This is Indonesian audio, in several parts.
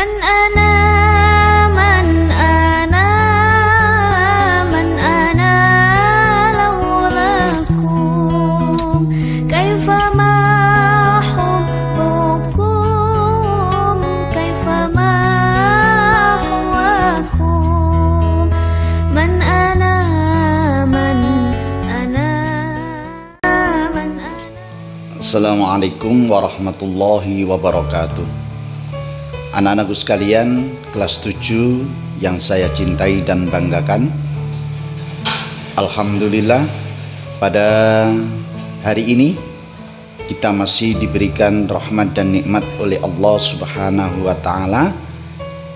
من أنا من أنا من أنا لولاكم كيفما حبكم كيفما هواكم من أنا من أنا من أنا. Assalamualaikum warahmatullahi wabarakatuh. Anak-anakku sekalian, kelas 7 yang saya cintai dan banggakan, alhamdulillah pada hari ini kita masih diberikan rahmat dan nikmat oleh Allah Subhanahu wa taala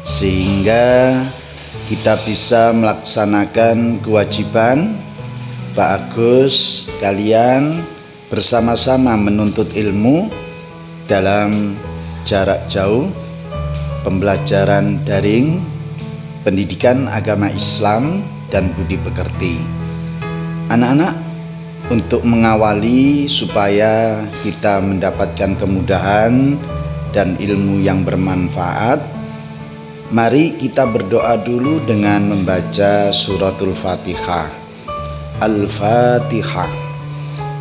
sehingga kita bisa melaksanakan kewajiban Pak Agus kalian bersama-sama menuntut ilmu dalam jarak jauh, pembelajaran daring, pendidikan agama Islam dan budi pekerti. Anak-anak, untuk mengawali supaya kita mendapatkan kemudahan dan ilmu yang bermanfaat, mari kita berdoa dulu dengan membaca suratul Fatihah. Al-Fatihah.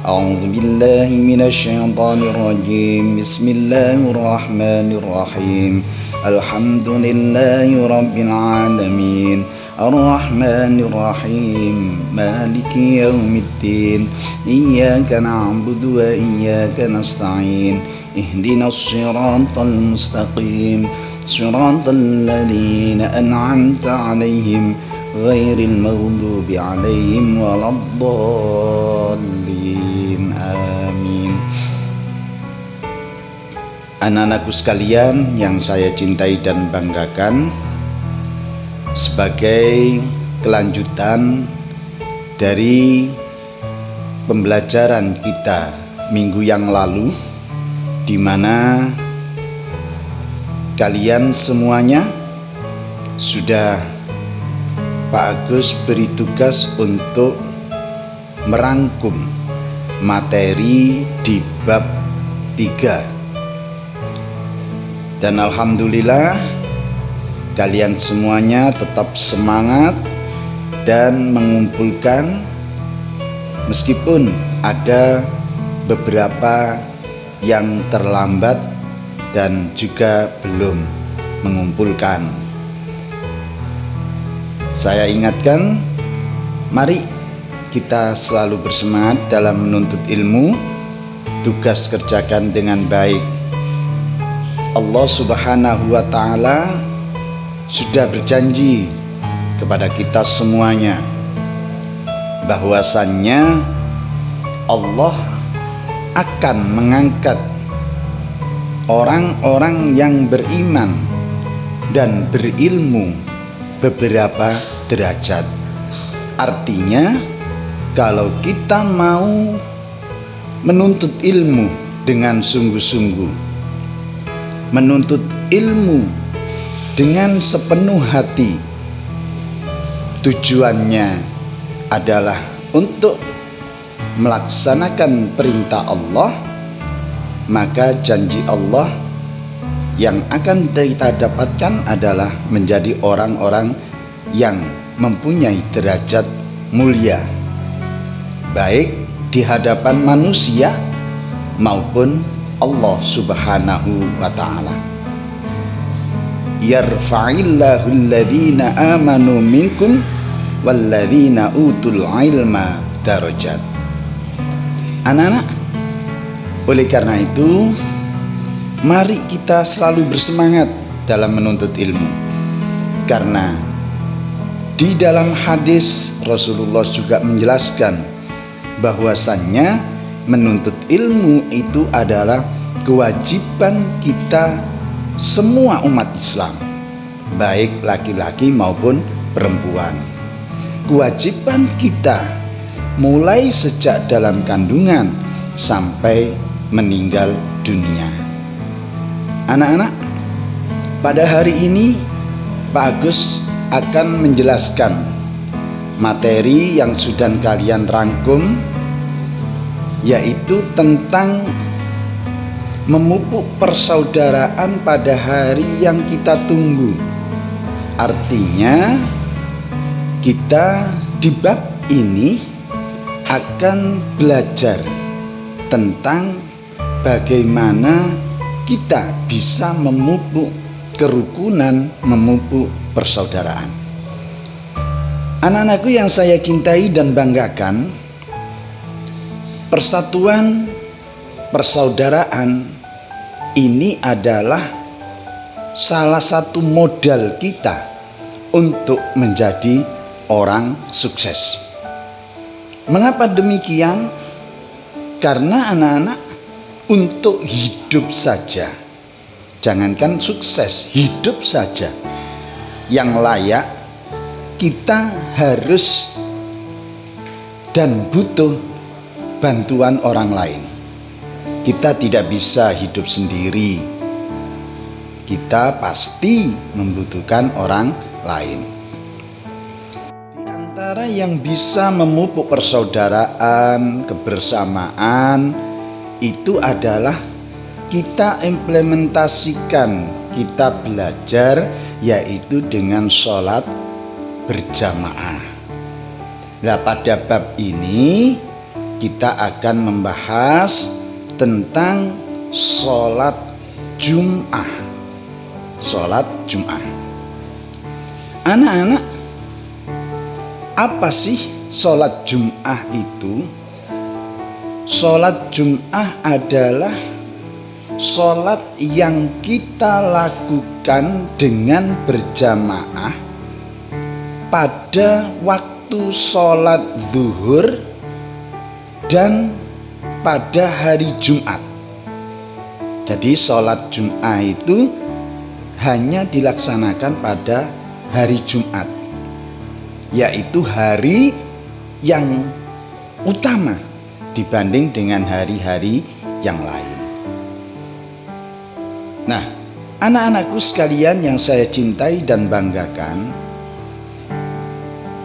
A'udzu billahi minasyaitonir rajim. Bismillahirrahmanirrahim. Alhamdulillahi rabbil alamin. Ar-Rahmanir Rahim. Maliki yaumiddin. Iyyaka na'budu wa iyyaka nasta'in. Ihdinas siratal mustaqim. Siratal ladzina an'amta 'alaihim ghairil maghdubi 'alaihim waladdallin. Amin. Anak-anakku sekalian yang saya cintai dan banggakan, sebagai kelanjutan dari pembelajaran kita minggu yang lalu, di mana kalian semuanya sudah Pak Agus beri tugas untuk merangkum materi di bab 3. Dan alhamdulillah kalian semuanya tetap semangat dan mengumpulkan, meskipun ada beberapa yang terlambat dan juga belum mengumpulkan. Saya ingatkan, mari kita selalu bersemangat dalam menuntut ilmu, tugas kerjakan dengan baik. Allah Subhanahu wa taala sudah berjanji kepada kita semuanya bahwasannya Allah akan mengangkat orang-orang yang beriman dan berilmu beberapa derajat. Artinya, kalau kita mau menuntut ilmu dengan sungguh-sungguh, menuntut ilmu dengan sepenuh hati, tujuannya adalah untuk melaksanakan perintah Allah, maka janji Allah yang akan kita dapatkan adalah menjadi orang-orang yang mempunyai derajat mulia, baik di hadapan manusia maupun Allah Subhanahu wa ta'ala. Yarfa'illahu alladhina amanu minkum walladhina utul ilma darajat. Anak-anak, oleh karena itu mari kita selalu bersemangat dalam menuntut ilmu, karena di dalam hadis Rasulullah juga menjelaskan bahwasannya menuntut ilmu itu adalah kewajiban kita semua umat Islam, baik laki-laki maupun perempuan. Kewajiban kita mulai sejak dalam kandungan sampai meninggal dunia. Anak-anak, pada hari ini Pak Agus akan menjelaskan materi yang sudah kalian rangkum, yaitu tentang memupuk persaudaraan pada hari yang kita tunggu. Artinya kita di bab ini akan belajar tentang bagaimana kita bisa memupuk kerukunan, memupuk persaudaraan. Anak-anakku yang saya cintai dan banggakan, persatuan persaudaraan ini adalah salah satu modal kita untuk menjadi orang sukses. Mengapa demikian? Karena anak-anak, untuk hidup saja, jangankan sukses, hidup saja yang layak, kita harus dan butuh bantuan orang lain. Kita tidak bisa hidup sendiri. Kita pasti membutuhkan orang lain. Di antara yang bisa memupuk persaudaraan, kebersamaan, itu adalah kita implementasikan, kita belajar, yaitu dengan sholat berjamaah. Nah, pada bab ini kita akan membahas tentang sholat Jum'ah. Sholat Jum'ah. Anak-anak, apa sih sholat Jum'ah itu? Sholat Jum'ah adalah sholat yang kita lakukan dengan berjamaah pada waktu sholat zuhur dan pada hari Jumat. Jadi sholat Jum'ah itu hanya dilaksanakan pada hari Jumat, yaitu hari yang utama dibanding dengan hari-hari yang lain. Nah, anak-anakku sekalian yang saya cintai dan banggakan,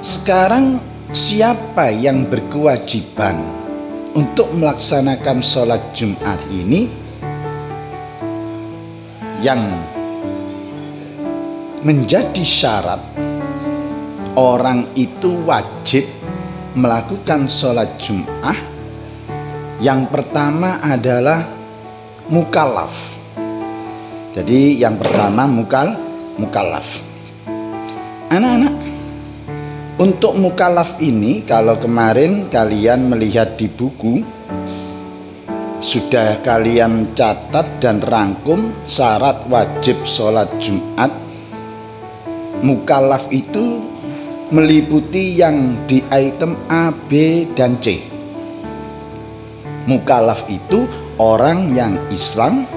sekarang siapa yang berkewajiban untuk melaksanakan sholat Jumat ini? Yang menjadi syarat orang itu wajib melakukan sholat Jumat, yang pertama adalah mukallaf. Jadi yang pertama mukallaf. Anak-anak, untuk mukallaf ini, kalau kemarin kalian melihat di buku, sudah kalian catat dan rangkum syarat wajib sholat Jumat. Mukallaf itu meliputi yang di item A, B, dan C. Mukallaf itu orang yang Islam,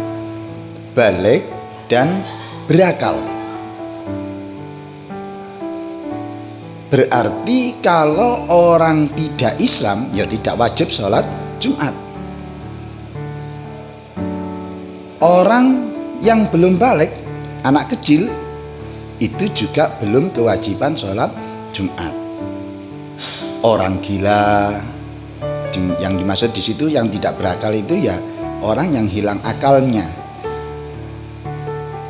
baligh, dan berakal. Berarti kalau orang tidak Islam, ya tidak wajib sholat Jumat. Orang yang belum baligh, anak kecil, itu juga belum kewajiban sholat Jumat. Orang gila, yang dimaksud di situ yang tidak berakal itu ya orang yang hilang akalnya.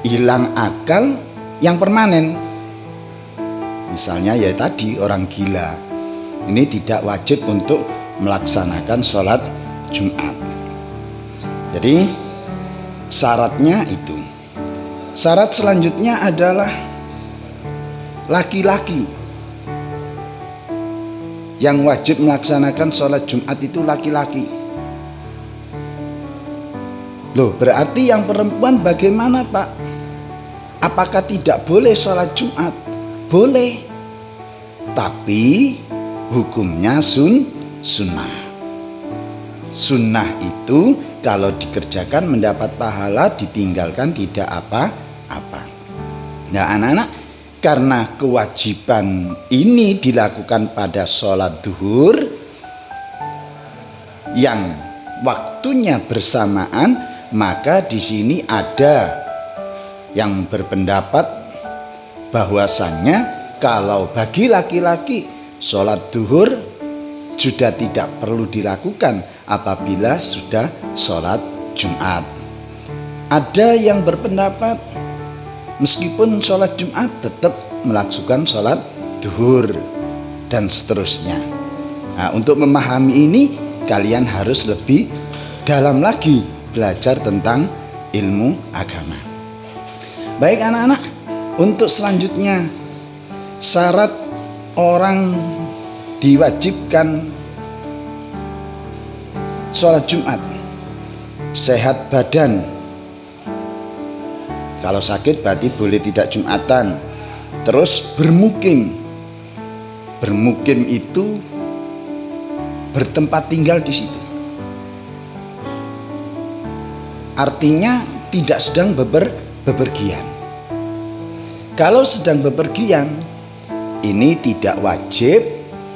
Hilang akal yang permanen. Misalnya ya tadi orang gila. Ini tidak wajib untuk melaksanakan sholat Jumat. Jadi syaratnya itu. Syarat selanjutnya adalah laki-laki. Yang wajib melaksanakan sholat Jumat itu laki-laki. Loh, berarti yang perempuan bagaimana, Pak? Apakah tidak boleh sholat Jumat? Boleh, tapi hukumnya sunnah. Sunnah itu kalau dikerjakan mendapat pahala, ditinggalkan tidak apa-apa. Nah, anak-anak, karena kewajiban ini dilakukan pada sholat duhur yang waktunya bersamaan, maka di sini ada yang berpendapat bahwasannya kalau bagi laki-laki sholat duhur sudah tidak perlu dilakukan apabila sudah sholat Jumat. Ada yang berpendapat meskipun sholat Jumat tetap melakukan sholat duhur dan seterusnya. Nah, untuk memahami ini kalian harus lebih dalam lagi belajar tentang ilmu agama. Baik anak-anak, untuk selanjutnya syarat orang diwajibkan sholat Jumat: sehat badan. Kalau sakit berarti boleh tidak Jumatan. Terus bermukim. Bermukim itu bertempat tinggal di situ. Artinya tidak sedang bepergian. Kalau sedang bepergian, ini tidak wajib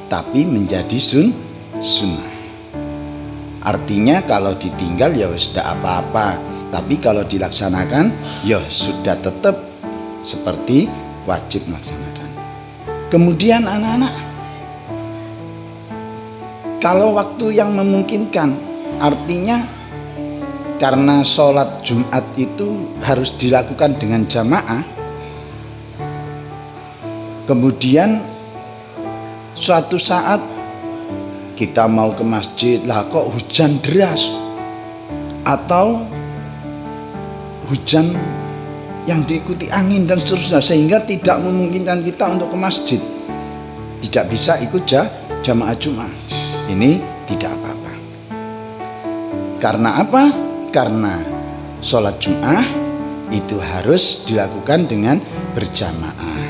tapi menjadi sunnah. Artinya kalau ditinggal ya sudah apa-apa, tapi kalau dilaksanakan ya sudah tetap seperti wajib melaksanakan. Kemudian anak-anak, kalau waktu yang memungkinkan, artinya karena sholat Jumat itu harus dilakukan dengan jamaah, kemudian suatu saat kita mau ke masjid, lah kok hujan deras atau hujan yang diikuti angin dan seterusnya, sehingga tidak memungkinkan kita untuk ke masjid, tidak bisa ikut jamaah Jumat. Ini tidak apa-apa. Karena apa? Karena sholat Jumat itu harus dilakukan dengan berjamaah,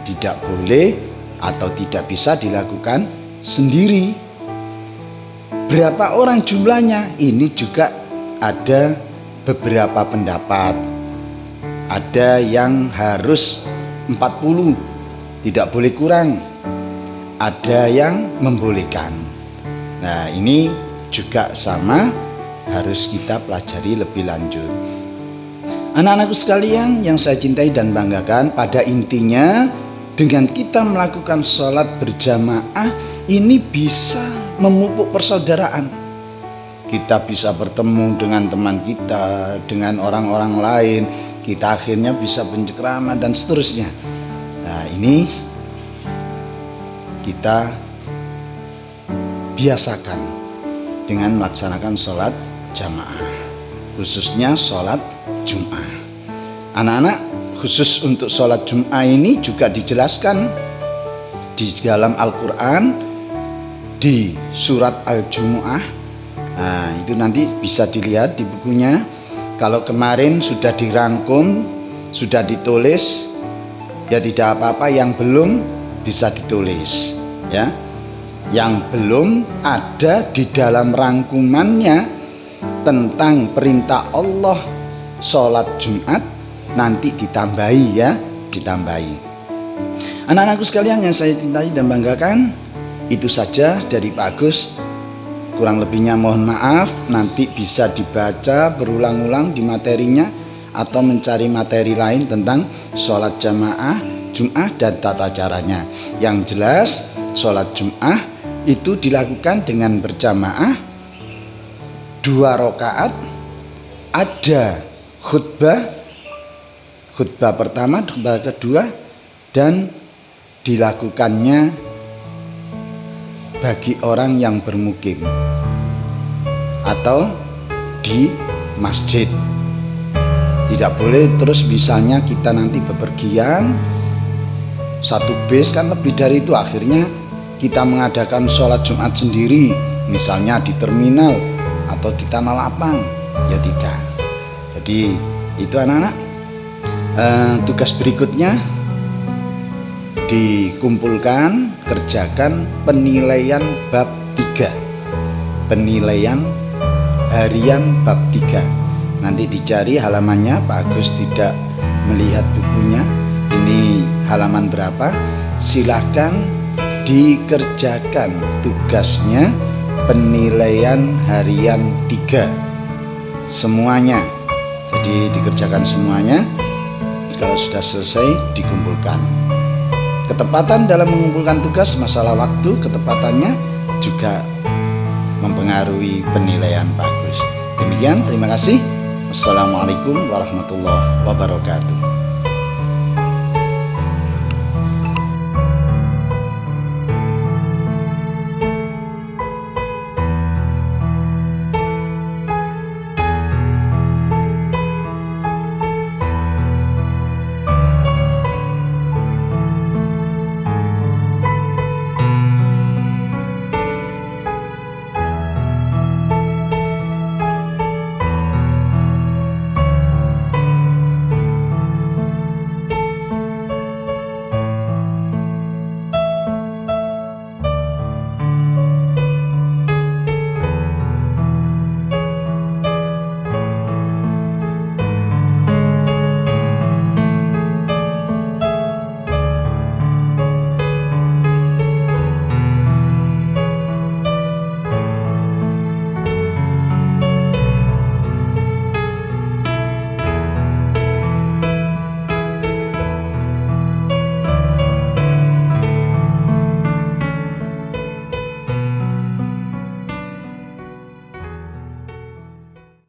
tidak boleh atau tidak bisa dilakukan sendiri. Berapa orang jumlahnya? Ini juga ada beberapa pendapat. Ada yang harus 40, tidak boleh kurang. Ada yang membolehkan. Nah, ini juga sama, harus kita pelajari lebih lanjut. Anak-anakku sekalian yang saya cintai dan banggakan, pada intinya dengan kita melakukan sholat berjamaah ini bisa memupuk persaudaraan. Kita bisa bertemu dengan teman kita, dengan orang-orang lain, kita akhirnya bisa bercengkrama dan seterusnya. Nah, ini kita biasakan dengan melaksanakan sholat jamaah, khususnya sholat Jumat. Anak-anak, khusus untuk sholat Jumat ini juga dijelaskan di dalam Al-Quran di surat Al-Jumu'ah. Nah, itu nanti bisa dilihat di bukunya. Kalau kemarin sudah dirangkum, sudah ditulis, ya tidak apa-apa. Yang belum bisa ditulis, ya. Yang belum ada di dalam rangkumannya tentang perintah Allah sholat Jumat, nanti ditambahi, ya, ditambahi. Anak-anakku sekalian yang saya cintai dan banggakan, itu saja dari Pak Agus. Kurang lebihnya mohon maaf, nanti bisa dibaca berulang-ulang di materinya atau mencari materi lain tentang sholat jamaah Jumat dan tata caranya. Yang jelas sholat Jumat itu dilakukan dengan berjamaah 2 rakaat, ada khutbah pertama, khutbah kedua, dan dilakukannya bagi orang yang bermukim atau di masjid. Tidak boleh terus misalnya kita nanti bepergian, satu bis kan lebih dari itu, akhirnya kita mengadakan sholat Jumat sendiri, misalnya di terminal atau di tanah lapang, ya tidak. Jadi itu anak-anak, tugas berikutnya dikumpulkan, kerjakan penilaian bab 3, penilaian harian bab 3. Nanti dicari halamannya, Pak Agus tidak melihat bukunya, ini halaman berapa. Silahkan dikerjakan tugasnya, penilaian harian 3 semuanya. Jadi dikerjakan semuanya, kalau sudah selesai dikumpulkan. Ketepatan dalam mengumpulkan tugas, masalah waktu, ketepatannya juga mempengaruhi penilaian Pak Agus. Demikian, terima kasih. Assalamualaikum warahmatullahi wabarakatuh.